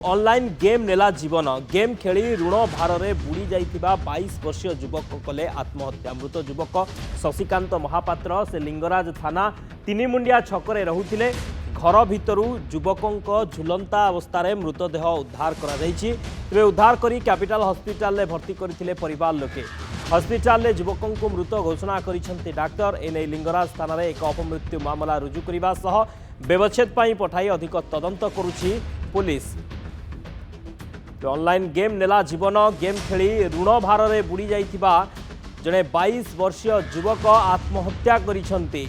Online game नेला जीवन game खेली ऋण भार में बुड़ी जाइथिबा 22 वर्षीय युवक कले आत्महत्या। मृत युवक शशिकांत महापात्र से लिंगराज थाना तीनिमुंडिया छकरे रहुथिले। घर भितरु युवकों झुलंता अवस्था मृतदेह उद्धार करा जायछि। तेबे उद्धार करी कैपिटल हॉस्पिटल में भर्ती करथिले परिवार लोके। हॉस्पिटल में युवकों को मृत घोषणा करिसेंति डाक्टर। एने लिंगराज थाना रे एक अपमृत्यु मामला रुजु करिबा सह व्यवच्छेद पई पठाई अधिक तदंत करुछि पुलिस। ऑनलाइन गेम नेला जीवन गेम खेली ऋण भार में बुड़ी जाइथिबा जड़े 22 वर्षीय युवक आत्महत्या करिसेंति।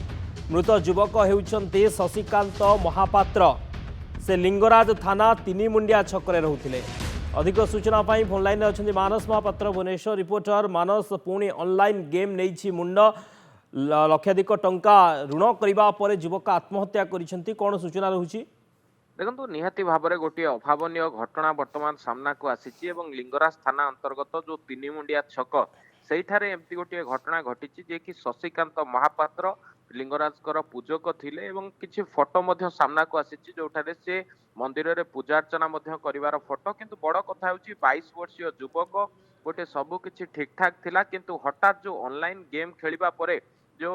मृत युवक हेउचंती शशिकांत महापात्र। से लिंगराज थाना तीनिमुंडिया छकरे रहुथिले। अधिक सूचना पाई फोन लाइन अच्छे मानस महापात्र भुवनेश्वर रिपोर्टर। मानस पुणी ऑनलाइन गेम नहीं मुंड लक्षाधिक टंका ऋण करने पर युवक आत्महत्या करिसेंति। कौन सूचना रहुछि? देखो निहाती भाव में गोटे अभावन घटना बर्तमान सामना को आसी लिंगराज थाना अंतर्गत जो तीनिमुंडिया छक सेठारे एमती गोटे घटना घटी जे कि शशिकांत महापात्र लिंगराजकर पूजक थिले एवं किछि फोटो मध्य सामना को आसी जोठारे से मंदिर रे पूजा अर्चना मध्य करिवार फोटो। किंतु बड़ कथा होछि 22 वर्षीय युवक गोटे सबु किछि ठीक ठाक थिला किंतु हठात जो ऑनलाइन गेम खेलिबा परे जो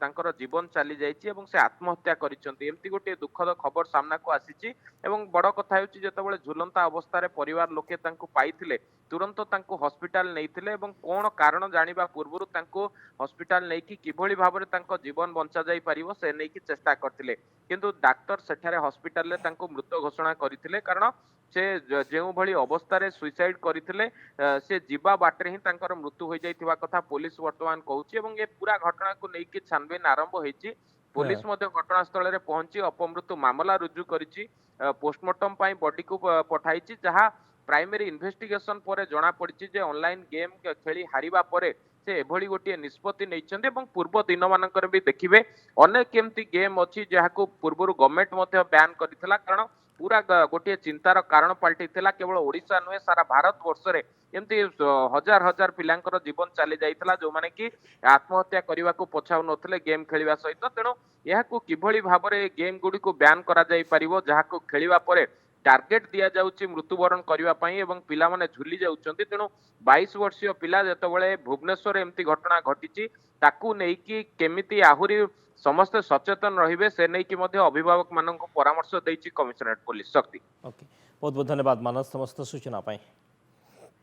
तांकर जीवन चली जाइए से आत्महत्या करिसेंति। एमती गोटे दुखद खबर सामना को आसी बड़ कथा होछि जेतेबेले झुलंता अवस्था रे परिवार लोके तांको पाइथिले तुरंत तांको हॉस्पिटल नैथिले एवं कोन कारण जानिबा पूर्वरु तांको हॉस्पिटल नैकी किभଳି भाबरे तांको जीवन बंचा जाई परिवो से नैकी चेष्टा करथिले किंतु डॉक्टर सेठारे हॉस्पिटल रे तांको मृत घोषणा करथिले। कारण से जो भली अवस्था रे सुइसाइड करथिले से जीवा बाटरे ही तांकर मृत्यु हो जाइथिबा कथा पुलिस वर्तमान कहूची एवं ये पूरा घटना को लेकिन छानबीन आरंभ होईची। पुलिस मध्य घटनास्थल रे पहुंची अपमृत्यु मामला रुजु करिची। पोस्टमार्टम पाई बॉडी को पठाइची जहां प्राइमरी इन्वेस्टिगेशन पर जना पड़ी जे ऑनलाइन गेम खेली हारिबा परे से एभली गोटे निष्पत्ति नैचंदे एवं पूर्व दिन मानकर भी देखिबे अनेक केमती गेम अछि जहाको पूर्वरु गवर्नमेंट मध्य बैन करितला। कारण पूरा गोटे चिंतार कारण पलटिला। केवल ओडिशा नुहे सारा भारत वर्ष रे एमती हजार हजार पिलांकर जीवन चली जाइतला जो माने कि आत्महत्या करने को पछाउ नथिले गेम खेलिबा सहित। तेणु यहाको किभଳି भाबरे गेम गुडी को बैन करा जाई परिवो जहाको खेलिबा परे टार्गेट दिया जाउची मृत्युवरण करबा पई एवं पिला माने झुली जाउचंती। तेणु 22 वर्षीय पिला जेतेबेले भुवनेश्वर एमती घटना घटिची ताकू नेकी केमिति आहुरी समस्त सचेतन रहिबे से नेकी मध्ये अभिभावक माननको परामर्श दैची कमिशनरेट पुलिस शक्ति। ओके, बहुत बहुत धन्यवाद मानस समस्त सूचना पाई।